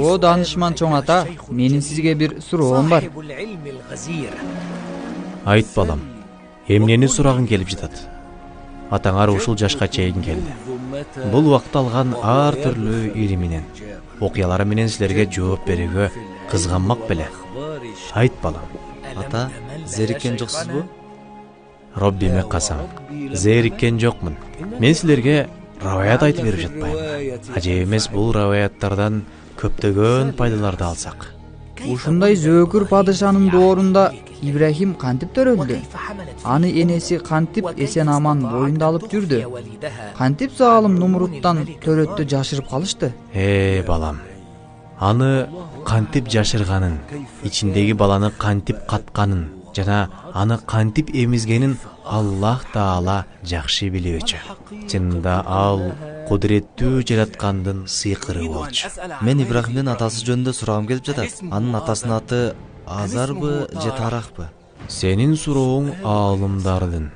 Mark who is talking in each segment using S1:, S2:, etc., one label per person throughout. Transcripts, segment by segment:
S1: О, данышман чоң ата, менин сизге бир суроом бар.
S2: Айт балам, эмнени сурагың келип жатат? Атаңар ушул жашка чейин келди. Бул убакта алган ар түрлүү ири менен, окуялары менен силерге жооп берүүгө кызганмак беле. Айт балам.
S3: Ата, зериккен жоксузбу?
S2: Роббиме касам, зериккен жокмун. Мен силерге раваят айтып берип жатпайм. Ажеп эмес бул раваяттардан көптөгөн пайдаларды алсак.
S1: Ушундай зөөкүр падышанын доорунда Ибрахим кантип төрөлдү? Аны энеси кантип эсен аман боюнда алып жүрдү? Кантип заалым Нумруттан төрөттү жашырып калышты?
S2: Балам, аны кантип жашырганын, ичиндеги баланы кантип катканын жана аны кантип эмизгенин Аллах Таала жакшы билүүчү. Чынында ал кудуреттүү жараткандын сыйкыры болчу.
S3: Мен Ибрахимдин атасы жөнүндө сурагым келип жатат. Анын атасынын аты Азарбы же Тарахпы?
S2: Сенин сурооң аалымдардын,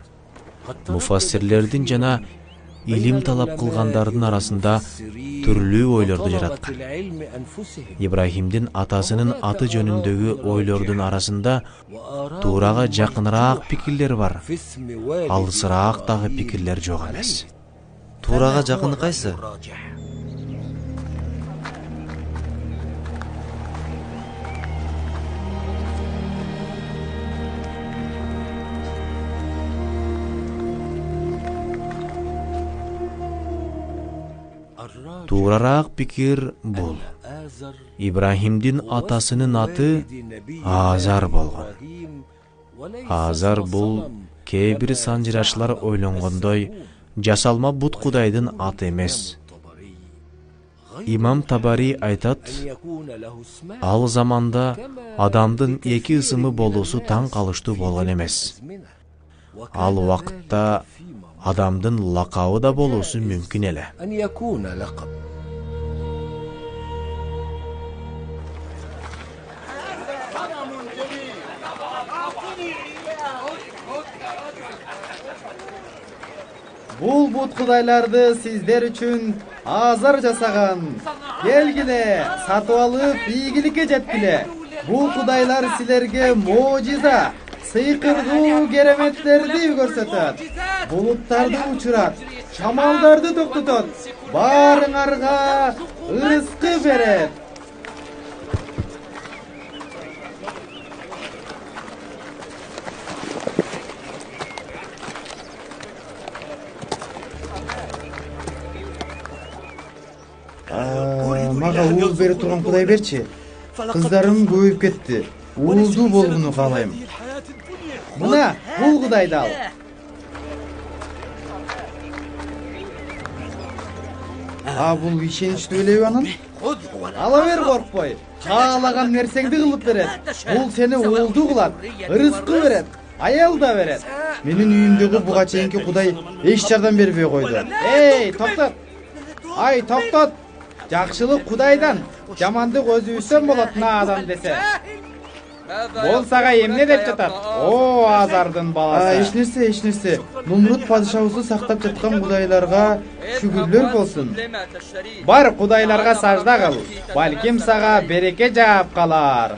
S2: муфассирлердин жана илим талап кылгандардын арасында түрлүү ойлорду жараткан. Ибрахимдин атасынын аты жөнүндөгү ойлордун арасында туурага жакыныраак пикирлер бар. Алысыраак дагы пикирлер жок эмес.
S3: Туурага жакыны кайсы?
S2: Туурарак пикир бул. Ибрахимдин атасынын аты Азар болгон. Азар бул кээ бир санжырачылар ойлонгондой жасалма бут кудайдын аты эмес. Имам Табари айтат, ал заманда адамдын эки ысымы болуусу таң калыштуу болгон эмес. Ал убакытта адамдын лакабы да болуусу мүмкүн эле.
S4: Бул бут кудайларды сиздер үчүн Азар жасаган. Келгиле, сатып алып ийгиликке жеткиле. Бул кудайлар силерге можиза, сыйкырдуу кереметтерди көрсөтөт. Булуттарды учурат, шамалдарды токтотот, баарыңарга ырыскы берет. Мага уул берип турган кудай берчи. Кыздарым көбөйүп кетти. Уулдуу болгону каалайм. Мына, бул кудайды ал. Бул ишеничтүү элеби анан? Ала бер, коркпой. Каалаган нерсеңди кылып берет. Бул сени уулдуу кылат, ырыскы берет, аял да берет. Менин үйүмдөгү буга чейинки кудай эч жардам бербей койду. Токтот. Токтот. Жакшылык кудайдан, жамандык өзүбүздөн болот мына адам десе. Бул сага эмне деп жатат? О, Азардын баласы. Эч нерсе. Нумрут падышабызды сактап жаткан кудайларга шүгүрлөр болсун. Бар кудайларга сажда кыл. Балким сага береке жаап калар.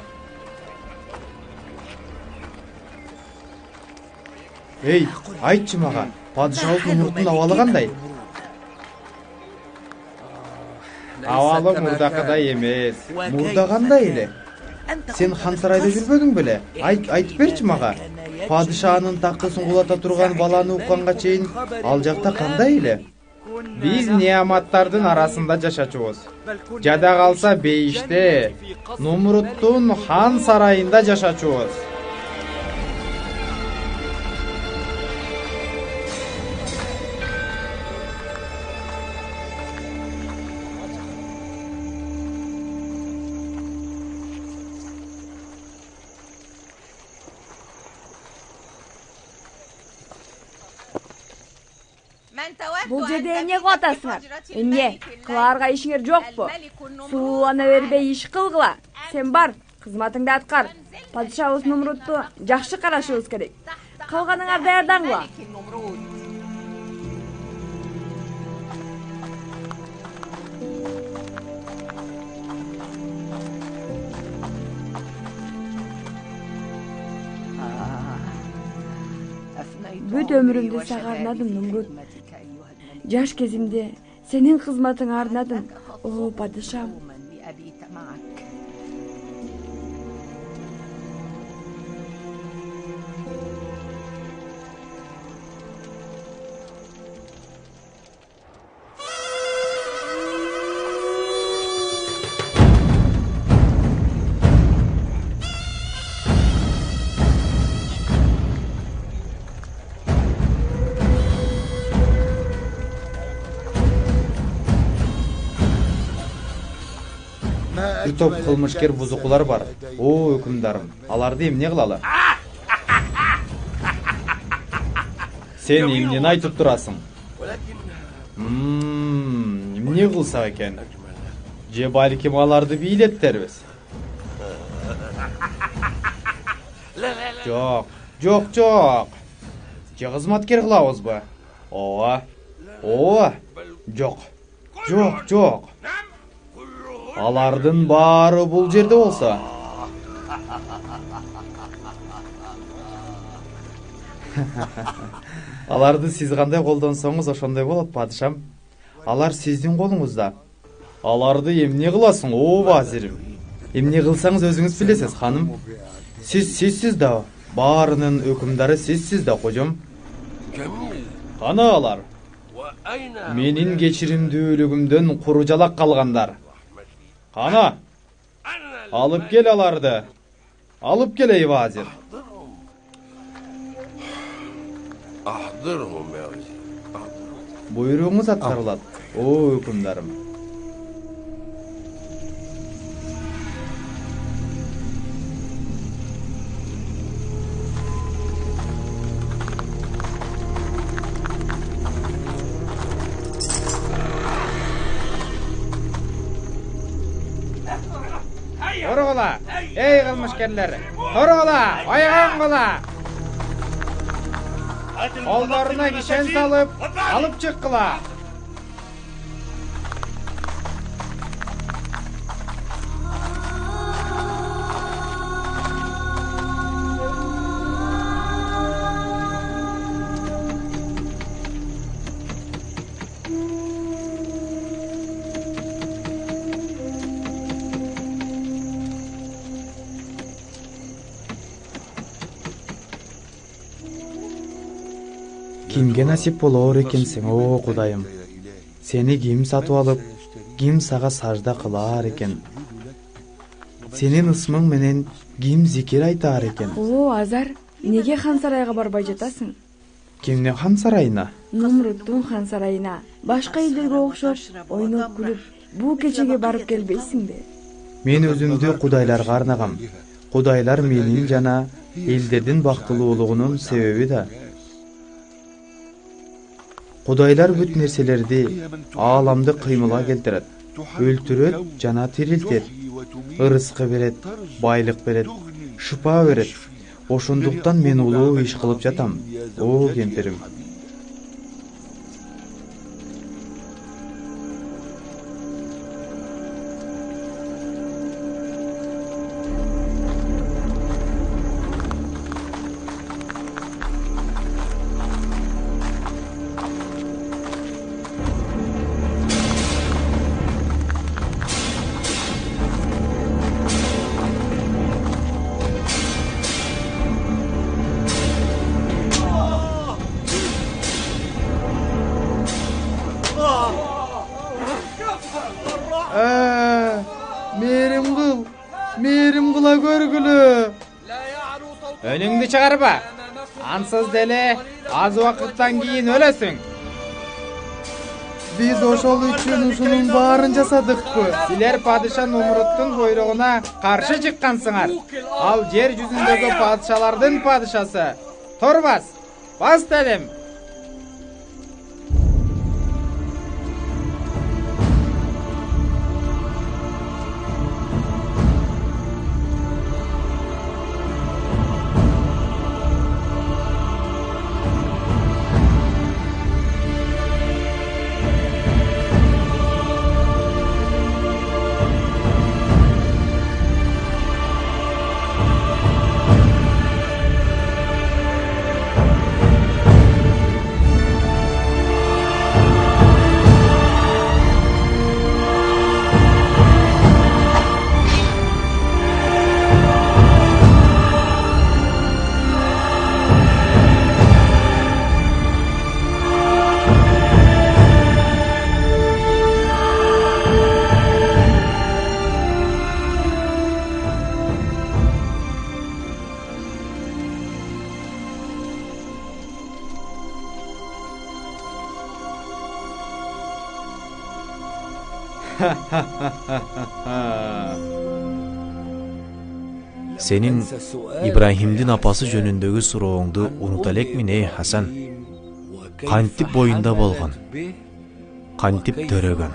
S4: Айтчы мага, падышабыз Нумруттун абалы кандай? Абалы мурдакыдай эмес. Мурда кандай эле? Сен хан сарайда жүрбөдүң беле? Айтып берчи мага. Падышанын такысын кулата турган баланы укканга чейин ал жакта кандай эле? Биз неаматтардын арасында жашачубуз. Жада калса бейиште, Нумруттун хан сарайында жашачубуз.
S5: Бул жерде эмне кылып атасыңар? Эмне? Кылаарга ишиңер жокпу? Суулана бербей иш кылгыла. Сен бар, кызматыңды аткар. Падышабыз Нумрутту жакшы карашыбыз керек. Калганыңар даярдаңла. бүт өмүрүмдү сага арнадым, Нумрут. Жаш кезимде сенин кызматыңа арнадым, о падышам.
S4: Бир топ кылмышкер бузукулар бар. О өкүмдарым, аларды эмне кылалы? Сен эмнени айтып турасың? Эмне кылсак экен? Же балким аларды бийлеттербиз? Жок. Же кызматкер кылабызбы? Ооба. Жок. Алардын баары бул жерде болсо. Аларды сиз кандай колдонсоңуз ошондой болот, падышам. Алар сиздин колуңузда. Аларды эмне кыласың, о вазирим? Эмне кылсаңыз өзүңүз билесиз, ханым. Сизсиз да, баарынын өкүмдары сизсиз да, кожом. Кана алар? Менин кечиримдүүлүгүмдөн куру жалак калгандар. Кана, алып кел аларды. Алып кел, ey вазир. Буйруğunuz аткарылат, о өкүмдарым. Торгула, ey кылмышкерлер, торгула, ойгонгула. Колдоруна кишен салып, алып чыккыла. Кимге насип болоор экенсиң, о Кудайым? Сени ким сатып алып, ким сага сажда кылаар экен? Сенин ысмың менен ким зикир айтаар экен?
S5: О Азар, неге хан сарайга барбай жатасың?
S4: Кимдин хан сарайына?
S5: Нумруттун хан сарайына. Башка элдерге окшоп, ойноп күлүп, бул кечеге барып келбейсиңби?
S4: Мен өзүмдү кудайларга арнагам. Кудайлар менин жана элдердин бактылуулугунун себеби да. Кудайлар бүт нерселерди, ааламды кыймылга келтирет, өлтүрөт жана тирилтет, ырыскы берет, байлык берет, шыпа берет. Ошондуктан мен улуу иш кылып жатам, о кемпирим. Мээрим кыла көргүлө. Өнүңдү чыгарба. Ансыз деле аз убакыттан кийин өлөсүң. Биз ошол үчүн ушунун баарын жасадыкпы? Силер падыша Нумруттун буйругуна каршы чыккансыңар. Ал жер жүзүндөгү падышалардын падышасы. Торбас, бас дедим.
S2: Senin İbrahim'din apası jönündөгү сурооңду унута элекмин ey Хасан. Кантип боюнда болгон, кантип төрөгөн.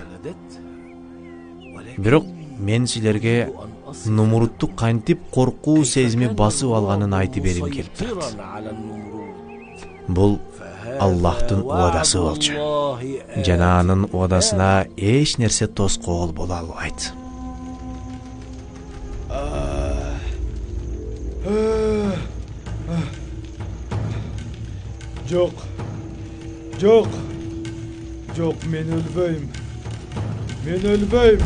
S2: Бирок мен силерге Numruтту кантип коркуу сезими басып алганын айтып берим келип турат. Бул Аллахтын уадасы болчу. Жана анын уадасына эч нерсе тоскоол боло албайт.
S4: Жок. Жок. Жок, мен өлбөйм. Мен өлбөйм.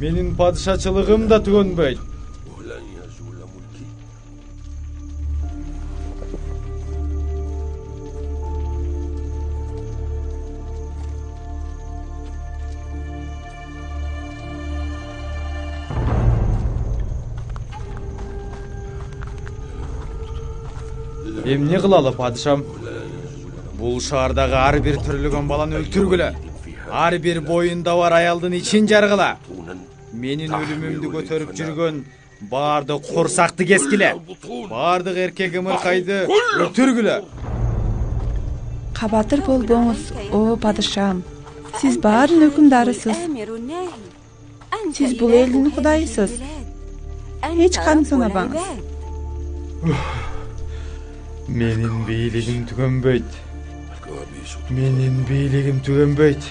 S4: Менин падышачылыгым да түгөнбөйт. Эмне кылалы, падышам? Бул шаардагы ар бир төрөлгөн баланы өлтүргүлө. Ар бир боюнда бар аялдын ичин жаргыла. Менин өлүмүмдү көтөрүп жүргөн баардык курсакты кескиле. Баардык эркек ымыркайды өлтүргүлө.
S6: Кабатыр болбоңуз, о падышам. Сиз баарын өкүмдарысыз. Сиз бул элдин кудайысыз. Эч каны санабаңыз.
S4: Менин бийлигим түгөнбөйт. Менин бийлигим түгөнбөйт.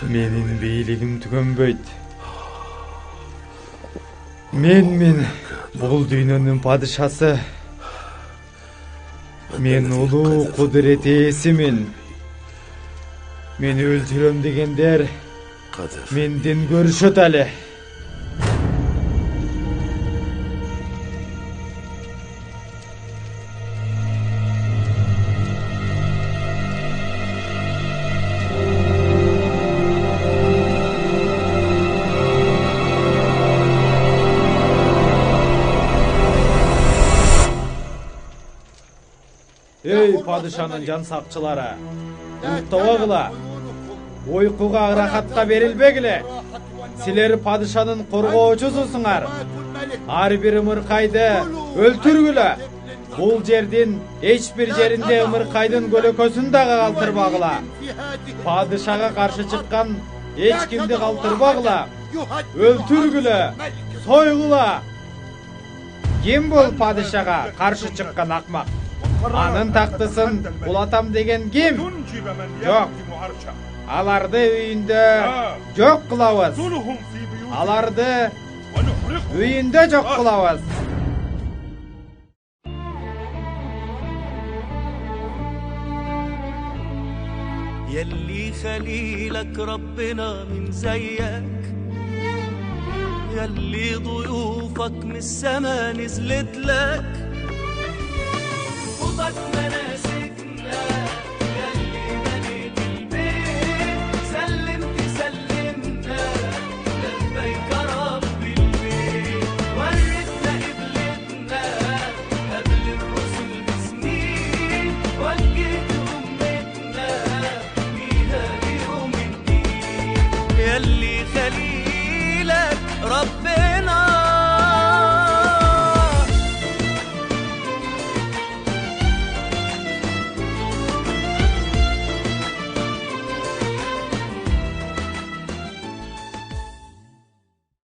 S4: Менин бийлигим түгөнбөйт. Мен бул дүйнөнүн падышасы. Мен улуу кудурет ээсимин. Мени өлтүрөм дегендер менден көрүшөт эле. Ey падышанын жан сакчылары, уктабагыла. Уйкуга ырахатка берилбегиле. Силер падышанын коргоочусусуңар. Ар бир ымыркайды өлтүргүлө. Бул жердин эч бир жеринде ымыркайдын көлөкөсүн да калтырбагыла. Падышага каршы чыккан эч кимди калтырбагыла. Өлтүргүлө, сойгула. Ким бул падышага каршы чыккан акмак? Анын тактысын улатам деген ким? Жок. Аларды үйүндө жок кылабыз. Аларды үйүндө жок кылабыз.
S7: يلي خليلك ربنا من زيك، يلي ضيوفك من السما نزلت لك،